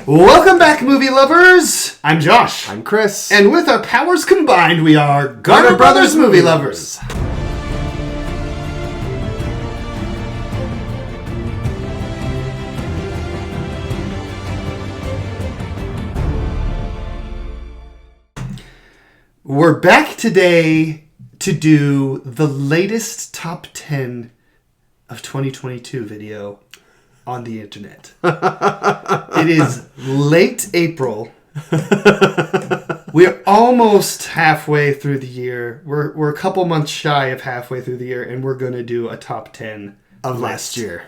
Welcome back, movie lovers! I'm Josh. I'm Chris. And with our powers combined, we are Garner Brothers Movie Lovers. We're back today to do the latest top 10 of 2022 video on the internet. It is late April. We're almost halfway through the year. We're a couple months shy of halfway through the year, and we're going to do a top 10 of last year.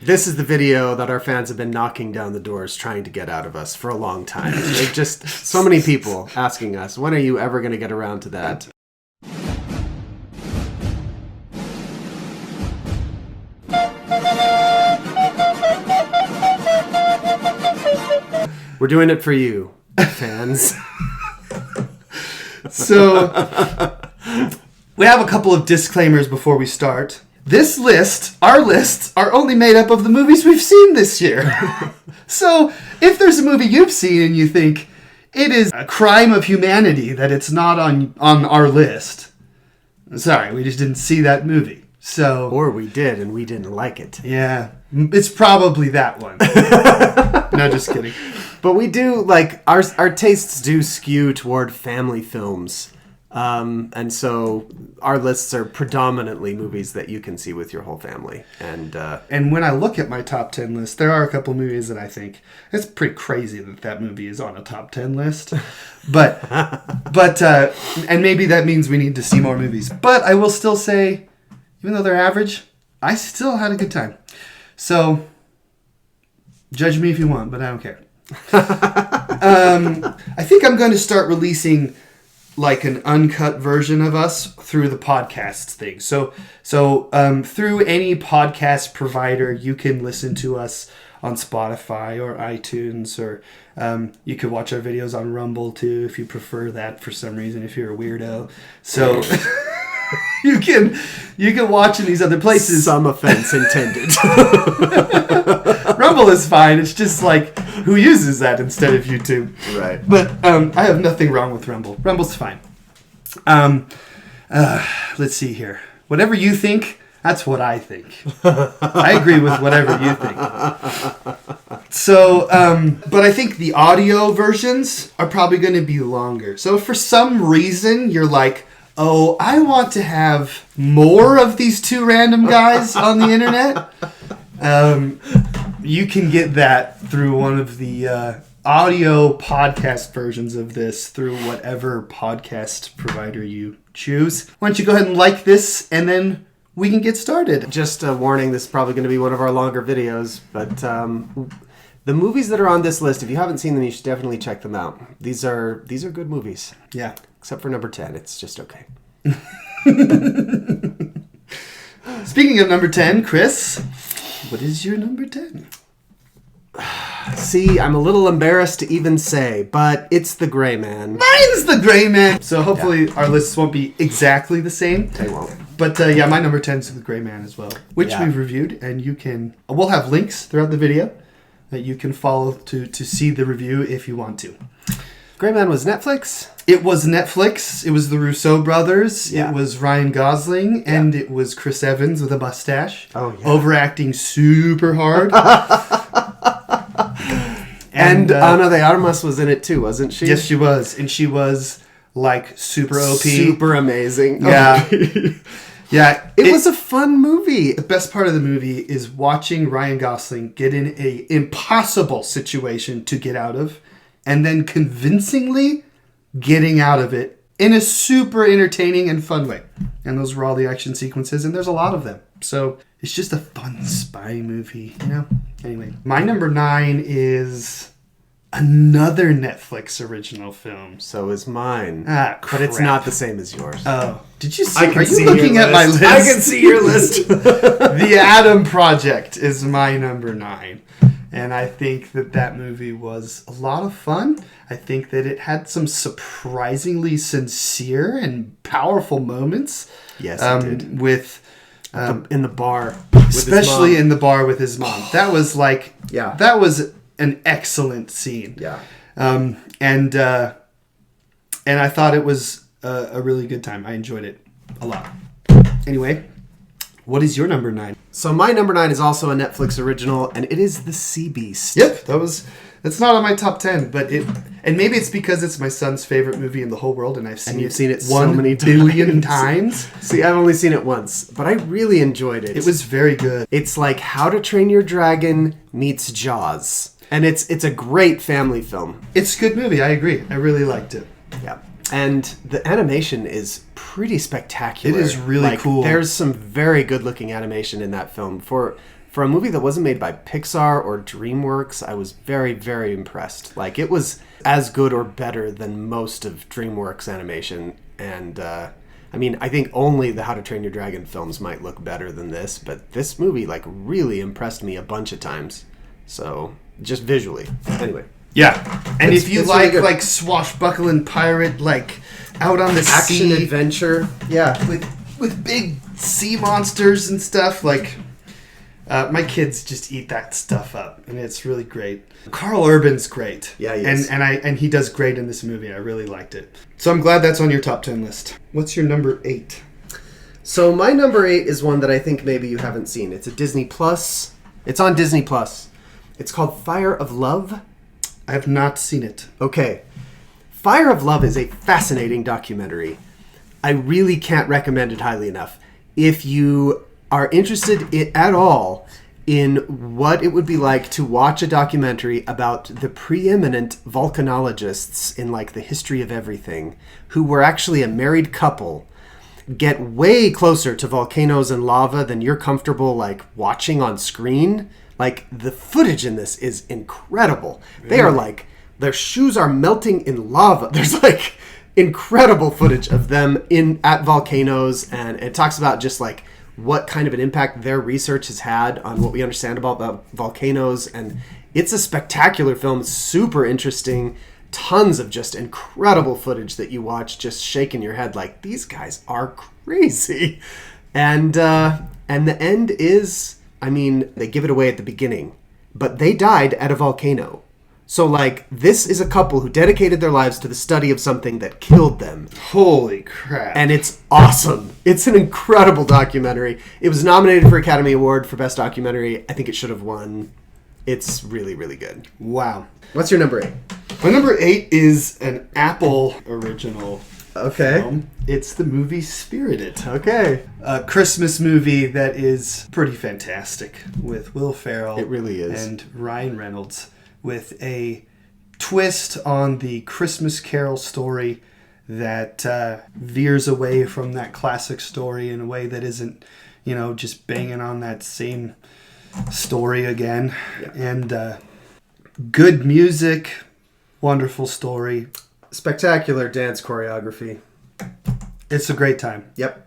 This is the video that our fans have been knocking down the doors trying to get out of us for a long time. They've just so many people asking us, when are you ever going to get around to that? We're doing it for you, fans. So, we have a couple of disclaimers before we start. This list, our lists, are only made up of the movies we've seen this year. So, if there's a movie you've seen and you think it is a crime of humanity that it's not on our list, sorry, we just didn't see that movie. So, or we did and we didn't like it. Yeah, it's probably that one. No, just kidding. But we do, like, our tastes do skew toward family films. And so our lists are predominantly movies that you can see with your whole family. And when I look at my top 10 list, there are a couple movies that I think it's pretty crazy that movie is on a top 10 list. But and maybe that means we need to see more movies. But I will still say, even though they're average, I still had a good time. So, judge me if you want, but I don't care. I think I'm going to start releasing like an uncut version of us through the podcast thing. So through any podcast provider, you can listen to us on Spotify or iTunes, or you could watch our videos on Rumble too if you prefer that for some reason, if you're a weirdo. So you can watch in these other places. Some offense intended. Rumble is fine. It's just like, who uses that instead of YouTube? Right. But I have nothing wrong with Rumble. Rumble's fine. Let's see here. Whatever you think, that's what I think. I agree with whatever you think. So, but I think the audio versions are probably going to be longer. So if for some reason you're like, oh, I want to have more of these two random guys on the internet, you can get that through one of the audio podcast versions of this through whatever podcast provider you choose. Why don't you go ahead and like this, and then we can get started. Just a warning, this is probably going to be one of our longer videos, but the movies that are on this list, if you haven't seen them, you should definitely check them out. These are good movies. Yeah. Except for number 10. It's just okay. Speaking of number 10, Chris, what is your number 10? See, I'm a little embarrassed to even say, but it's The Gray Man. Mine's The Gray Man! So hopefully our lists won't be exactly the same. They won't. But my number 10 is The Gray Man as well, which we've reviewed, and we'll have links throughout the video that you can follow to see the review if you want to. Gray Man was Netflix? It was Netflix. It was the Russo brothers. Yeah. It was Ryan Gosling, and it was Chris Evans with a mustache. Oh, yeah. Overacting super hard. and Ana de Armas was in it too, wasn't she? Yes, she was. And she was, like, super OP. Super amazing. Yeah. Yeah. It was a fun movie. The best part of the movie is watching Ryan Gosling get in a impossible situation to get out of, and then convincingly getting out of it in a super entertaining and fun way. And those were all the action sequences, and there's a lot of them. So it's just a fun spy movie, you know? Anyway, my number 9 is another Netflix original film. So is mine. Ah, crap. But it's not the same as yours. Oh, did you see? Are you looking at my list? I can see your list. The Adam Project is my number 9. And I think that movie was a lot of fun. I think that it had some surprisingly sincere and powerful moments. Yes, it did. With in the bar, especially in the bar with his mom. That was like, yeah, that was an excellent scene. Yeah. And I thought it was a really good time. I enjoyed it a lot. Anyway, what is your number 9? So my number 9 is also a Netflix original, and it is The Sea Beast. Yep, that's not on my top 10, but and maybe it's because it's my son's favorite movie in the whole world, and I've seen you've seen it so 1 many billion times. See, I've only seen it once, but I really enjoyed it. It was very good. It's like How to Train Your Dragon meets Jaws. And it's a great family film. It's a good movie, I agree. I really liked it. Yeah. And the animation is pretty spectacular. It is really cool. There's some very good looking animation in that film. For a movie that wasn't made by Pixar or DreamWorks, I was very, very impressed. Like, it was as good or better than most of DreamWorks animation. And, I mean, I think only the How to Train Your Dragon films might look better than this, but this movie, like, really impressed me a bunch of times. So, just visually. Anyway. Yeah. And if you like, really like, swashbuckling pirate, like, out on the action sea. adventure. Yeah. With big sea monsters and stuff, like... my kids just eat that stuff up, and it's really great. Carl Urban's great. Yeah, he is. And he does great in this movie. I really liked it. So I'm glad that's on your top 10 list. What's your number 8? So my number 8 is one that I think maybe you haven't seen. It's a Disney Plus. It's on Disney Plus. It's called Fire of Love. I have not seen it. Okay. Fire of Love is a fascinating documentary. I really can't recommend it highly enough. If you are interested at all in what it would be like to watch a documentary about the preeminent volcanologists in like the history of everything, who were actually a married couple, get way closer to volcanoes and lava than you're comfortable like watching on screen. Like, the footage in this is incredible. Really? They are like, their shoes are melting in lava. There's like incredible footage of them at volcanoes, and it talks about just like what kind of an impact their research has had on what we understand about volcanoes. And it's a spectacular film, super interesting, tons of just incredible footage that you watch just shaking your head like, these guys are crazy. And the end is, I mean, they give it away at the beginning, but they died at a volcano. So, like, this is a couple who dedicated their lives to the study of something that killed them. Holy crap. And it's awesome. It's an incredible documentary. It was nominated for Academy Award for Best Documentary. I think it should have won. It's really, really good. Wow. What's your number 8? My number 8 is an Apple original. Okay. Film. It's the movie Spirited. Okay. A Christmas movie that is pretty fantastic with Will Ferrell. It really is. And Ryan Reynolds, with a twist on the Christmas Carol story that veers away from that classic story in a way that isn't, just banging on that same story again. Yeah. And good music, wonderful story. Spectacular dance choreography. It's a great time. Yep.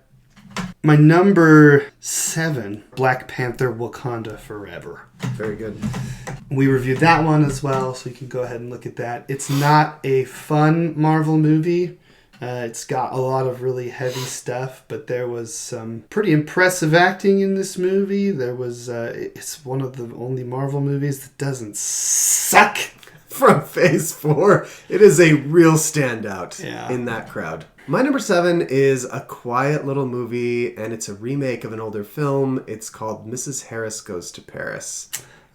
My number 7, Black Panther Wakanda Forever. Very good. We reviewed that one as well, so you can go ahead and look at that. It's not a fun Marvel movie. It's got a lot of really heavy stuff, but there was some pretty impressive acting in this movie. There was, it's one of the only Marvel movies that doesn't suck. From Phase 4, it is a real standout in that crowd. My number 7 is a quiet little movie, and it's a remake of an older film. It's called Mrs. Harris Goes to Paris.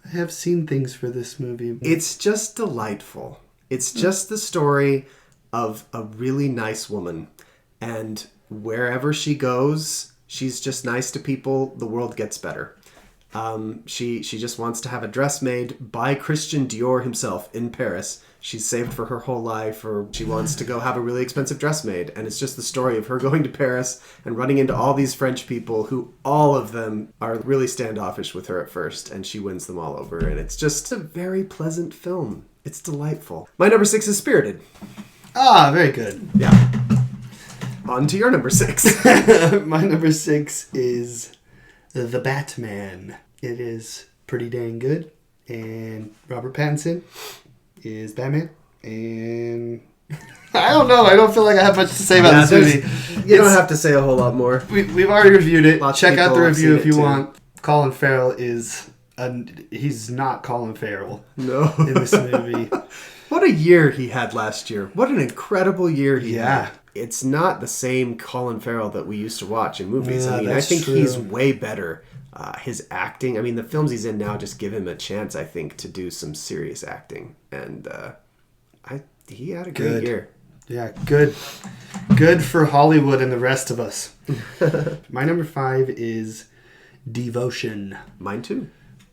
I have seen things for this movie. It's just delightful. It's just the story of a really nice woman, and wherever she goes, she's just nice to people. The world gets better. She just wants to have a dress made by Christian Dior himself in Paris. She's saved for her whole life, or she wants to go have a really expensive dress made. And it's just the story of her going to Paris and running into all these French people who all of them are really standoffish with her at first, and she wins them all over. And it's just a very pleasant film. It's delightful. My number 6 is Spirited. Ah, very good. Yeah. On to your number 6. My number 6 is The Batman. It is pretty dang good. And Robert Pattinson is Batman. And I don't know. I don't feel like I have much to say about this movie. You don't have to say a whole lot more. We've already reviewed it. Lots Check out the review if you too. want. Colin Farrell is he's not Colin Farrell No. in this movie. What a year he had last year. What an incredible year he Yeah. had. It's not the same Colin Farrell that we used to watch in movies. Yeah, I mean, I that's think true. he's way better. His acting, I mean, the films he's in now just give him a chance, I think, to do some serious acting. And he had a great Good. year. Yeah, good. Good for Hollywood and the rest of us. My number 5 is Devotion. Mine too.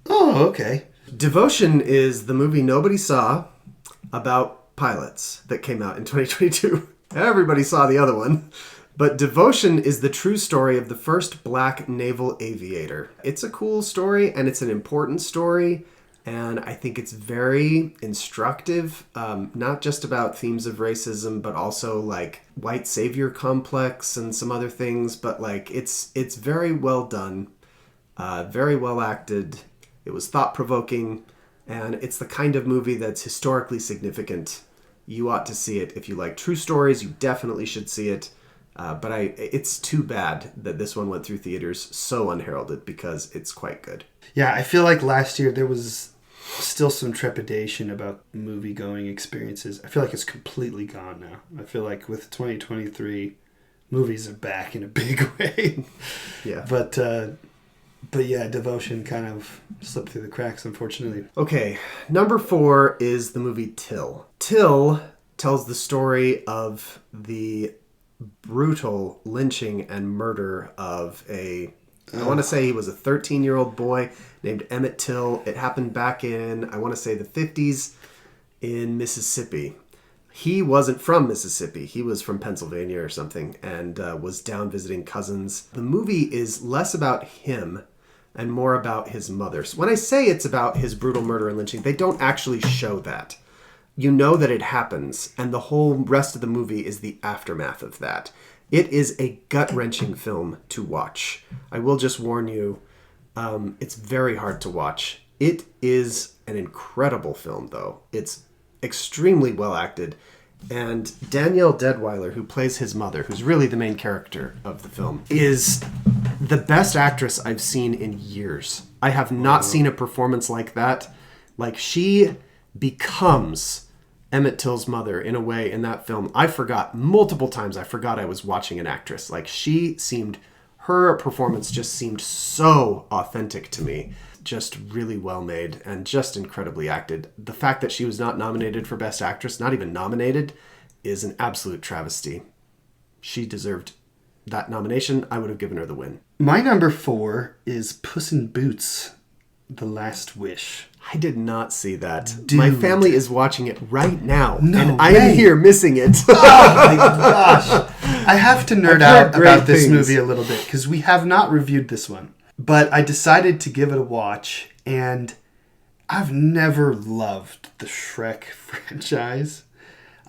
Oh, okay. Devotion is the movie nobody saw about pilots that came out in 2022. Everybody saw the other one. But Devotion is the true story of the first black naval aviator. It's a cool story, and it's an important story, and I think it's very instructive, not just about themes of racism, but also like white savior complex and some other things. But like it's very well done, very well acted. It was thought-provoking, and it's the kind of movie that's historically significant. You ought to see it. If you like true stories, you definitely should see it. But it's too bad that this one went through theaters so unheralded because it's quite good. Yeah, I feel like last year there was still some trepidation about movie-going experiences. I feel like it's completely gone now. I feel like with 2023, movies are back in a big way. Yeah. But yeah, Devotion kind of slipped through the cracks, unfortunately. Okay, number 4 is the movie Till. Till tells the story of the brutal lynching and murder of I want to say he was a 13-year-old boy named Emmett Till. It happened back in, I want to say, the 50s in Mississippi. He wasn't from Mississippi. He was from Pennsylvania or something and was down visiting cousins. The movie is less about him and more about his mother. So when I say it's about his brutal murder and lynching, they don't actually show that. You know that it happens, and the whole rest of the movie is the aftermath of that. It is a gut-wrenching film to watch. I will just warn you, it's very hard to watch. It is an incredible film, though. It's extremely well acted, and Danielle Deadwyler, who plays his mother, who's really the main character of the film, is the best actress I've seen in years. I have not seen a performance like that. Like, she becomes Emmett Till's mother in a way in that film. I forgot multiple times. I forgot I was watching an actress. Like, her performance just seemed so authentic to me. Just really well made and just incredibly acted. The fact that she was not nominated for Best Actress, not even nominated, is an absolute travesty. She deserved that nomination. I would have given her the win. My number 4 is Puss in Boots: The Last Wish. I did not see that. Dude. My family is watching it right now. No and I way. am here missing it. Oh my gosh. I have to nerd I've heard out great about this things. movie a little bit because we have not reviewed this one. But I decided to give it a watch, and I've never loved the Shrek franchise.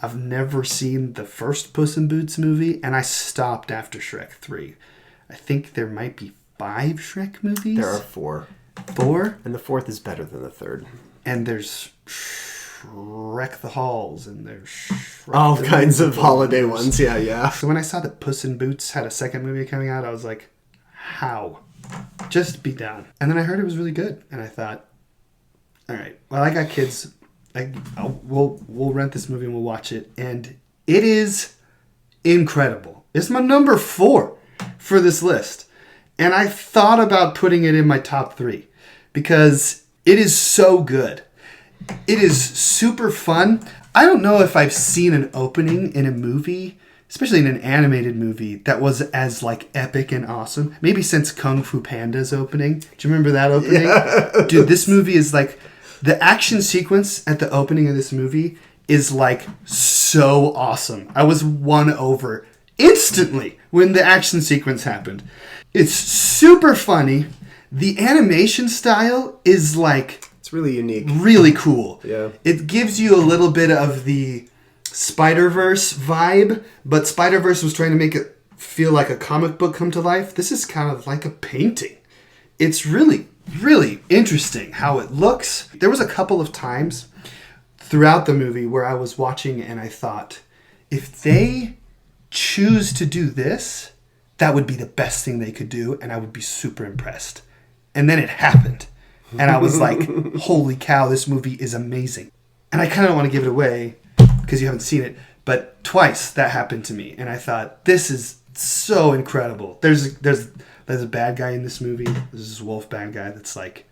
I've never seen the first Puss in Boots movie, and I stopped after Shrek 3. I think there might be 5 Shrek movies. There are 4. 4? And the 4th is better than the 3rd. And there's Shrek the Halls, and there's Shrek All the kinds of Musical. holiday ones. Yeah. So when I saw that Puss in Boots had a second movie coming out, I was like, how? Just be down. And then I heard it was really good, and I thought, all right, well, I got kids. We'll rent this movie and we'll watch it, and it is incredible. It's my number 4 for this list, and I thought about putting it in my top 3 because it is so good. It is super fun. I don't know if I've seen an opening in a movie, especially in an animated movie, that was as like epic and awesome. Maybe since Kung Fu Panda's opening. Do you remember that opening? Yeah. Dude, this movie is like, the action sequence at the opening of this movie is like so awesome. I was won over instantly when the action sequence happened. It's super funny. The animation style is like It's really unique. really cool. Yeah. It gives you a little bit of the Spider-Verse vibe, but Spider-Verse was trying to make it feel like a comic book come to life. This is kind of like a painting. It's really, really interesting how it looks. There was a couple of times throughout the movie where I was watching and I thought, if they choose to do this, that would be the best thing they could do, and I would be super impressed. And then it happened. And I was like, holy cow, this movie is amazing. And I kind of don't want to give it away because you haven't seen it, but twice that happened to me. And I thought, this is so incredible. There's a bad guy in this movie. There's this wolf bad guy that's like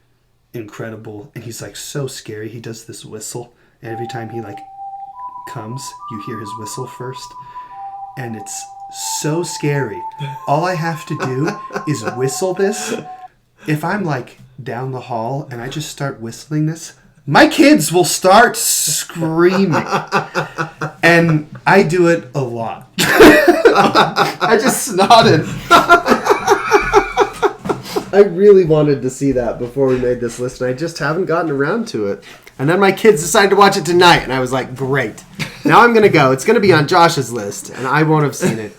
incredible. And he's like so scary. He does this whistle. And every time he like comes, you hear his whistle first. And it's so scary. All I have to do is whistle this. If I'm like down the hall and I just start whistling this, my kids will start screaming. And I do it a lot. I just snotted. I really wanted to see that before we made this list, and I just haven't gotten around to it. And then my kids decided to watch it tonight, and I was like, great. Now I'm going to go. It's going to be on Josh's list, and I won't have seen it.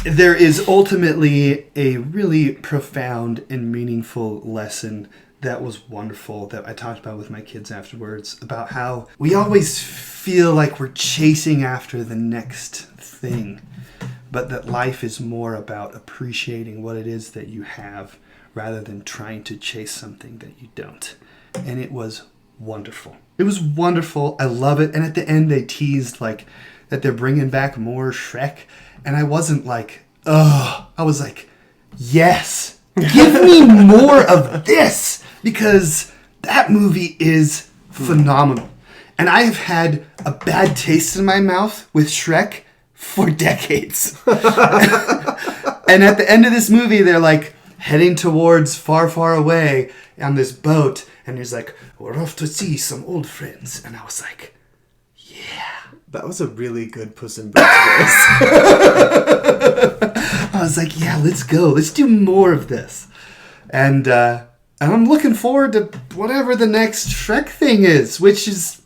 There is ultimately a really profound and meaningful lesson that was wonderful that I talked about with my kids afterwards, about how we always feel like we're chasing after the next thing, but that life is more about appreciating what it is that you have rather than trying to chase something that you don't. And it was wonderful. It was wonderful. I love it. And at the end they teased like that they're bringing back more Shrek. And I wasn't like, ugh. I was like, yes, give me more of this, because that movie is phenomenal. And I have had a bad taste in my mouth with Shrek for decades. And at the end of this movie, they're like heading towards far, far away on this boat. And he's like, we're off to see some old friends. And I was like, yeah. That was a really good Puss in Boots voice. I was like, yeah, let's go. Let's do more of this. And I'm looking forward to whatever the next Shrek thing is, which is...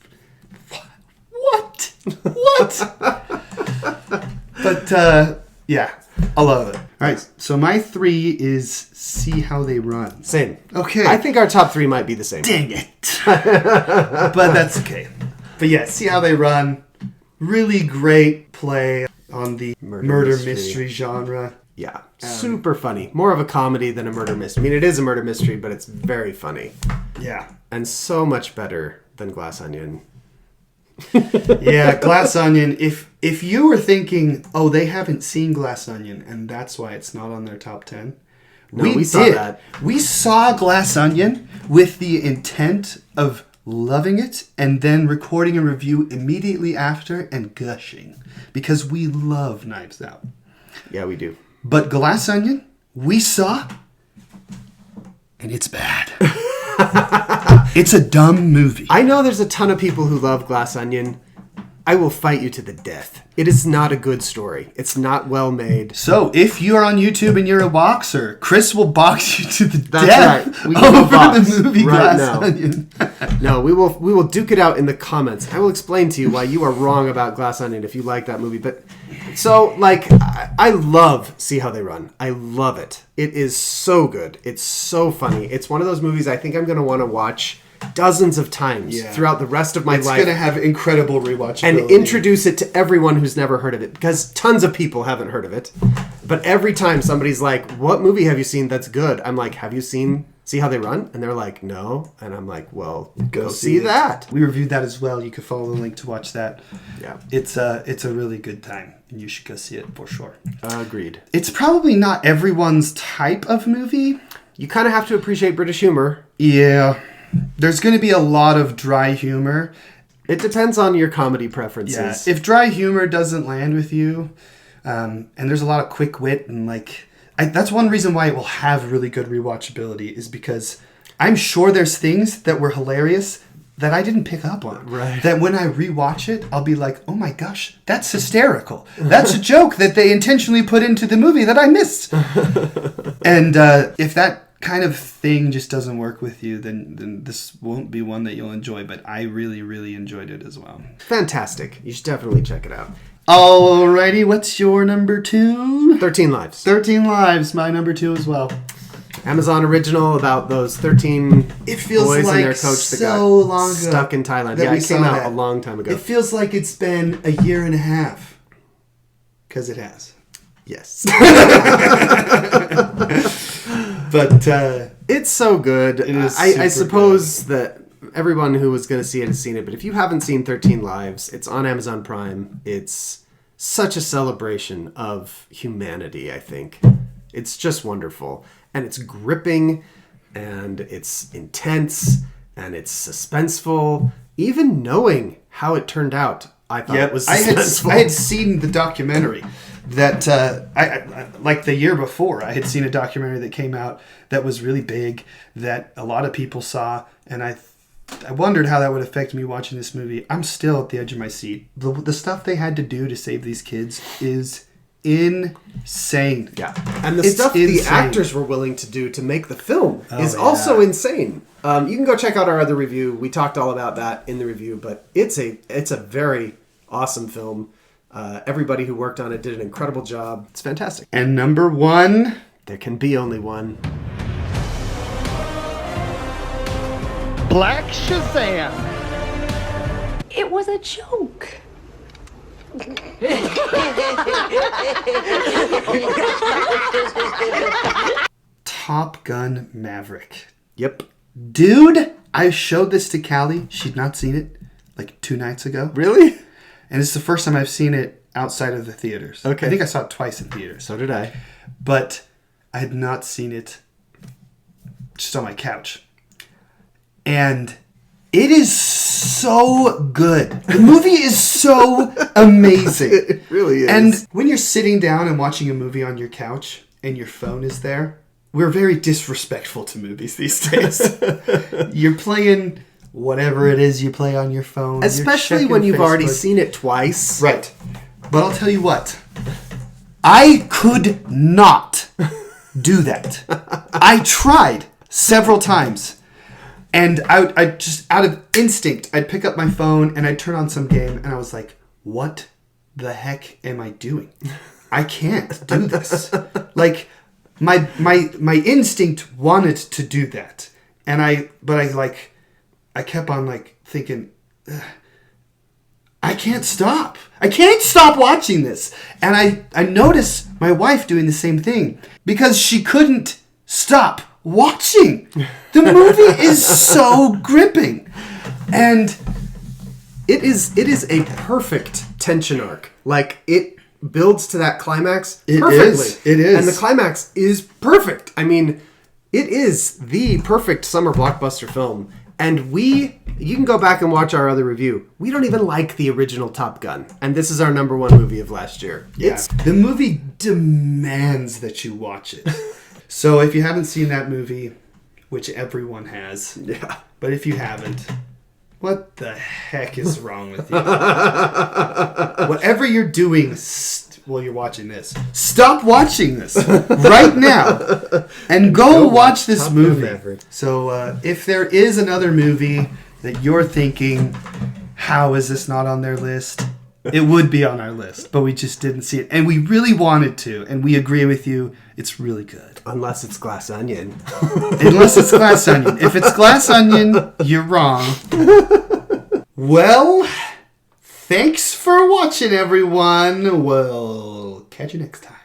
What? But, yeah, I love it. All right, so my 3 is See How They Run. Same. Okay. I think our top 3 might be the same. Dang it. But that's okay. But yeah, See How They Run. Really great play on the murder mystery genre. Yeah, super funny. More of a comedy than a murder mystery. I mean, it is a murder mystery, but it's very funny. Yeah. And so much better than Glass Onion. Yeah, Glass Onion. If you were thinking, oh, they haven't seen Glass Onion, and that's why it's not on their top 10. No, we saw that. We saw Glass Onion with the intent of loving it and then recording a review immediately after and gushing. Because we love Knives Out. Yeah, we do. But Glass Onion, we saw, and it's bad. It's a dumb movie. I know there's a ton of people who love Glass Onion. I will fight you to the death. It is not a good story. It's not well made. So, if you're on YouTube and you're a boxer, Chris will box you to the That's death right. We will over box the movie right Glass now. Onion. No, we will duke it out in the comments. I will explain to you why you are wrong about Glass Onion if you like that movie. But so, like, I love See How They Run. I love it. It is so good. It's so funny. It's one of those movies I think I'm going to want to watch dozens of times throughout the rest of my life. It's going to have incredible rewatchability. And introduce it to everyone who's never heard of it, because tons of people haven't heard of it. But every time somebody's like, what movie have you seen that's good? I'm like, have you seen See How They Run? And they're like, no. And I'm like, well, go see that. We reviewed that as well. You can follow the link to watch that. Yeah. It's a really good time, and you should go see it for sure. Agreed. It's probably not everyone's type of movie. You kind of have to appreciate British humor. Yeah. There's going to be a lot of dry humor. It depends on your comedy preferences. Yeah. If dry humor doesn't land with you, and there's a lot of quick wit and that's one reason why it will have really good rewatchability, is because I'm sure there's things that were hilarious that I didn't pick up on. Right. That when I rewatch it, I'll be like, oh my gosh, that's hysterical. That's a joke that they intentionally put into the movie that I missed. And if that kind of thing just doesn't work with you, then this won't be one that you'll enjoy. But I really, really enjoyed it as well. Fantastic. You should definitely check it out. Alrighty, what's your number 2? 13 Lives. 13 Lives, my number 2 as well. Amazon original about those 13 boys and their coach that got long ago stuck in Thailand. that Yeah, we it came saw out that. a long time ago. It feels like it's been a year and a half. Because it has. Yes. But It's so good. It is I super suppose that everyone who was going to see it has seen it, but if you haven't seen 13 Lives, it's on Amazon Prime. It's such a celebration of humanity, I think. It's just wonderful. And it's gripping, and it's intense, and it's suspenseful. Even knowing how it turned out, I thought it was suspenseful. I had seen the documentary that I like the year before. I had seen a documentary that came out that was really big that a lot of people saw, and I wondered how that would affect me watching this movie. I'm still at the edge of my seat. The stuff they had to do to save these kids is insane. Yeah, and the It's stuff insane. the actors were willing to do to make the film is also insane. You can go check out our other review. We talked all about that in the review, but it's a very awesome film. Everybody who worked on it did an incredible job. It's fantastic. And number one, There can be only one. Black Shazam. It was a joke. Top Gun Maverick. Yep. Dude, I showed this to Callie. She'd not seen it like 2 nights ago. Really? And it's the first time I've seen it outside of the theaters. Okay. I think I saw it twice in theaters. So did I. But I had not seen it just on my couch. And it is so good. The movie is so amazing. It really is. And when you're sitting down and watching a movie on your couch and your phone is there, we're very disrespectful to movies these days. You're playing whatever it is you play on your phone. You're especially checking when you've already Facebook. seen it twice. Right. But I'll tell you what. I could not do that. I tried several times. And I just, out of instinct, I'd pick up my phone and I'd turn on some game and I was like, what the heck am I doing? I can't do this. Like, my instinct wanted to do that. And I kept on like thinking, I can't stop. I can't stop watching this. And I noticed my wife doing the same thing because she couldn't stop watching. The movie is so gripping. And It is a perfect tension arc. Like, it builds to that climax It perfectly. is. It is. And the climax is perfect. I mean, it is the perfect summer blockbuster film. And you can go back and watch our other review. We don't even like the original Top Gun. And this is our number one movie of last year. yeah, the movie demands that you watch it. So if you haven't seen that movie, which everyone has, Yeah. but if you haven't, what the heck is wrong with you? Whatever you're doing while you're watching this, stop watching this right now and go watch this Top Gun movie. Maverick. So if there is another movie that you're thinking, how is this not on their list? It would be on our list, but we just didn't see it. And we really wanted to, and we agree with you. It's really good. Unless it's Glass Onion. Unless it's Glass Onion. If it's Glass Onion, you're wrong. Well, thanks for watching, everyone. We'll catch you next time.